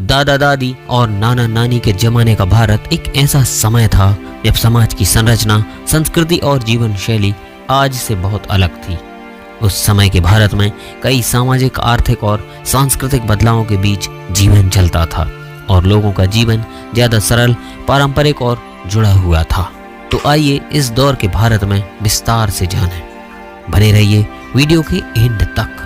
दादा दादी और नाना नानी के जमाने का भारत एक ऐसा समय था जब समाज की संरचना, संस्कृति और जीवन शैली आज से बहुत अलग थी। उस समय के भारत में कई सामाजिक, आर्थिक और सांस्कृतिक बदलावों के बीच जीवन चलता था और लोगों का जीवन ज्यादा सरल, पारंपरिक और जुड़ा हुआ था। तो आइए इस दौर के भारत में विस्तार से जानें। बने रहिए वीडियो के एंड तक।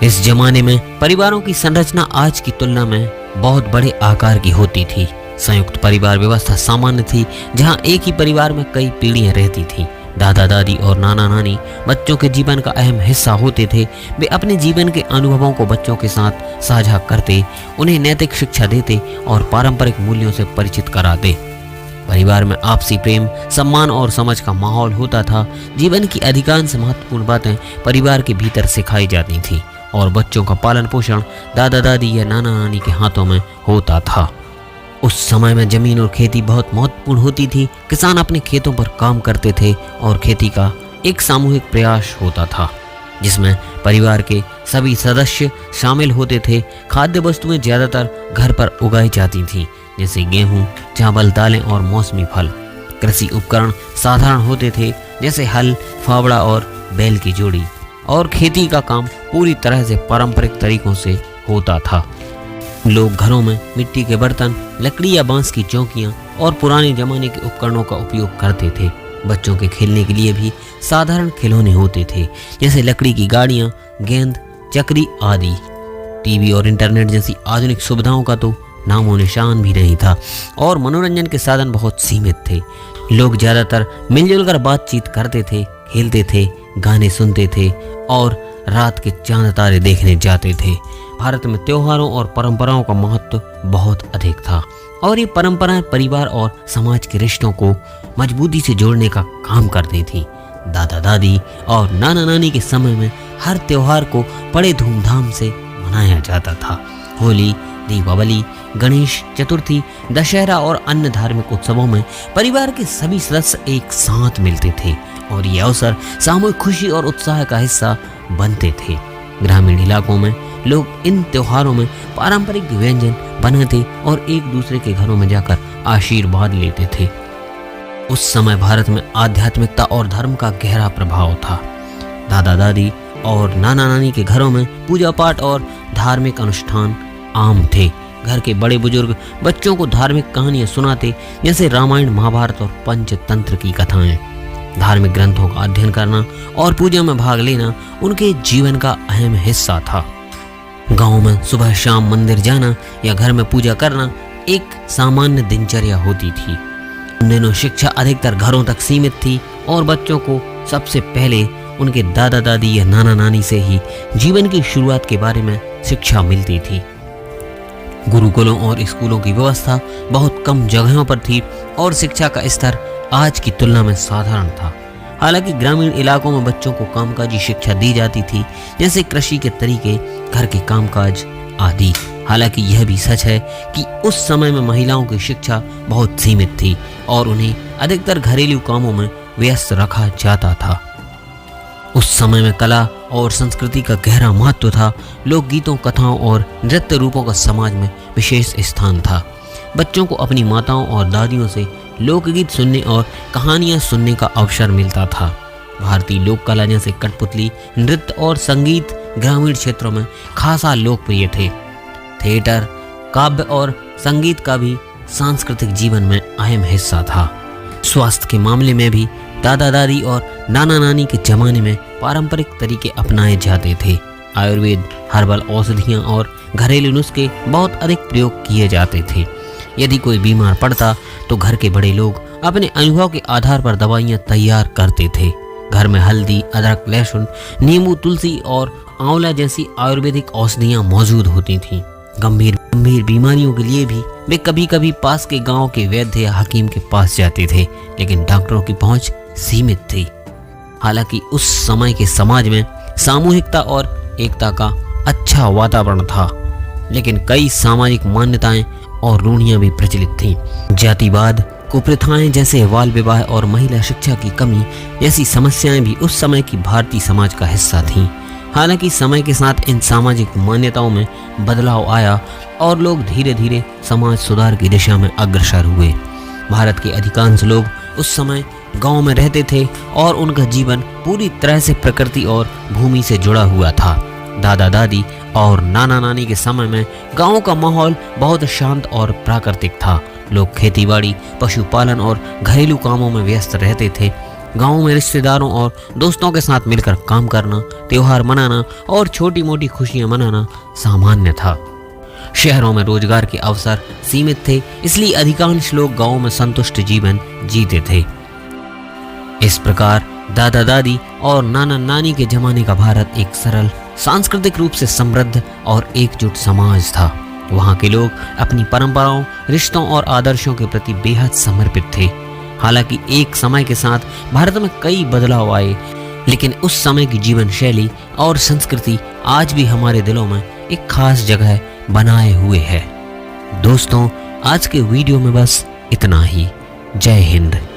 इस जमाने में परिवारों की संरचना आज की तुलना में बहुत बड़े आकार की होती थी। संयुक्त परिवार व्यवस्था सामान्य थी, जहां एक ही परिवार में कई पीढ़ियां रहती थीं। दादा दादी और नाना नानी बच्चों के जीवन का अहम हिस्सा होते थे। वे अपने जीवन के अनुभवों को बच्चों के साथ साझा करते, उन्हें नैतिक शिक्षा देते और पारंपरिक मूल्यों से परिचित कराते। परिवार में आपसी प्रेम, सम्मान और समझ का माहौल होता था। जीवन की अधिकांश महत्वपूर्ण बातें परिवार के भीतर सिखाई जाती थीं और बच्चों का पालन पोषण दादा दादी या नाना नानी के हाथों में होता था। उस समय में जमीन और खेती बहुत महत्वपूर्ण होती थी। किसान अपने खेतों पर काम करते थे और खेती का एक सामूहिक प्रयास होता था जिसमें परिवार के सभी सदस्य शामिल होते थे। खाद्य वस्तुएं ज्यादातर घर पर उगाई जाती थीं, जैसे गेहूं, चावल, दालें और मौसमी फल। कृषि उपकरण साधारण होते थे, जैसे हल, फावड़ा और बैल की जोड़ी, और खेती का काम पूरी तरह से पारंपरिक तरीकों से होता था। लोग घरों में मिट्टी के बर्तन, लकड़ी या बांस की चौकियां और पुराने जमाने के उपकरणों का उपयोग करते थे। बच्चों के खेलने के लिए भी साधारण खिलौने होते थे, जैसे लकड़ी की गाड़ियां, गेंद, चक्री आदि। टीवी और इंटरनेट जैसी आधुनिक सुविधाओं का तो नामो निशान भी नहीं था और मनोरंजन के साधन बहुत सीमित थे। लोग ज्यादातर मिलजुल कर बातचीत करते थे, खेलते थे, गाने सुनते थे और रात के चांद तारे देखने जाते थे। भारत में त्योहारों और परंपराओं का महत्व बहुत अधिक था और ये परंपराएं परिवार और समाज के रिश्तों को मजबूती से जोड़ने का काम करती थी। दादा दादी और नाना नानी के समय में हर त्योहार को बड़े धूमधाम से मनाया जाता था। होली, दीपावली, गणेश चतुर्थी, दशहरा और अन्य धार्मिक उत्सवों में परिवार के सभी सदस्य एक साथ मिलते थे और ये अवसर सामूहिक खुशी और उत्साह का हिस्सा बनते थे। ग्रामीण इलाकों में लोग इन त्योहारों में पारंपरिक व्यंजन बनाते और एक दूसरे के घरों में जाकर आशीर्वाद लेते थे। उस समय भारत में आध्यात्मिकता और धर्म का गहरा प्रभाव था। दादा दादी और नाना नानी के घरों में पूजा पाठ और धार्मिक अनुष्ठान आम थे। घर के बड़े बुजुर्ग बच्चों को धार्मिक कहानियां सुनाते, जैसे रामायण, महाभारत और पंचतंत्र की कथाएं। धार्मिक ग्रंथों का अध्ययन करना और पूजा में भाग लेना उनके जीवन का अहम हिस्सा था। गांव में सुबह शाम मंदिर जाना या घर में पूजा करना एक सामान्य दिनचर्या होती थी। उन दिनों शिक्षा अधिकतर घरों तक सीमित थी और बच्चों को सबसे पहले उनके दादा दादी या नाना नानी से ही जीवन की शुरुआत के बारे में शिक्षा मिलती थी। गुरुकुलों और स्कूलों की व्यवस्था बहुत कम जगहों पर थी और शिक्षा का स्तर आज की तुलना में साधारण था। हालांकि ग्रामीण इलाकों में बच्चों को कामकाजी शिक्षा दी जाती थी, जैसे कृषि के तरीके, घर के कामकाज आदि। हालांकि यह भी सच है कि उस समय में महिलाओं की शिक्षा बहुत सीमित थी और उन्हें अधिकतर घरेलू कामों में व्यस्त रखा जाता था। उस समय में कला और संस्कृति का गहरा महत्व था। लोकगीतों, कथाओं और नृत्य रूपों का समाज में विशेष स्थान था। बच्चों को अपनी माताओं और दादियों से लोकगीत सुनने और कहानियां सुनने का अवसर मिलता था। भारतीय लोक कला जैसे कठपुतली, नृत्य और संगीत ग्रामीण क्षेत्रों में खासा लोकप्रिय थे। थिएटर, काव्य और संगीत का भी सांस्कृतिक जीवन में अहम हिस्सा था। स्वास्थ्य के मामले में भी दादा दादी और नाना नानी के जमाने में पारंपरिक तरीके अपनाए जाते थे। आयुर्वेद, हर्बल औषधियां और घरेलू नुस्खे बहुत अधिक प्रयोग किए जाते थे। यदि कोई बीमार पड़ता तो घर के बड़े लोग अपने अनुभव के आधार पर दवाइयां तैयार करते थे। घर में हल्दी, अदरक, लहसुन, नींबू, तुलसी और आंवला जैसी आयुर्वेदिक औषधियां मौजूद होती थीं। गंभीर बीमारियों के लिए भी वे कभी कभी पास के गांव के वैद्य या हकीम के पास जाते थे, लेकिन डॉक्टरों की पहुंच सीमित थी। हालांकि उस समय के समाज में सामूहिकता और एकता का अच्छा वातावरण था, लेकिन कई सामाजिक मान्यताएं और रूढ़ियां भी प्रचलित थीं। जातिवाद, कुप्रथाएं जैसे बाल विवाह और महिला शिक्षा की कमी जैसी समस्याएं भी उस समय की भारतीय समाज का हिस्सा थीं। हालांकि समय के साथ इन सामाजिक मान्यताओं में बदलाव आया और लोग धीरे धीरे समाज सुधार की दिशा में अग्रसर हुए। भारत के अधिकांश लोग उस समय गांव में रहते थे और उनका जीवन पूरी तरह से प्रकृति और भूमि से जुड़ा हुआ था। दादा दादी और नाना नानी के समय में गांव का माहौल बहुत शांत और प्राकृतिक था। लोग खेतीबाड़ी, पशुपालन और घरेलू कामों में व्यस्त रहते थे। गांव में रिश्तेदारों और दोस्तों के साथ मिलकर काम करना, त्योहार मनाना और छोटी मोटी खुशियां मनाना सामान्य था। शहरों में रोजगार के अवसर सीमित थे, इसलिए अधिकांश लोग गांवों में संतुष्ट जीवन जीते थे। इस प्रकार दादा दादी और नाना नानी के जमाने का भारत एक सरल, सांस्कृतिक रूप से समृद्ध और एकजुट समाज था। वहाँ के लोग अपनी परंपराओं, रिश्तों और आदर्शों के प्रति बेहद समर्पित थे। हालांकि एक समय के साथ भारत में कई बदलाव आए, लेकिन उस समय की जीवन शैली और संस्कृति आज भी हमारे दिलों में एक खास जगह बनाए हुए है। दोस्तों, आज के वीडियो में बस इतना ही। जय हिंद।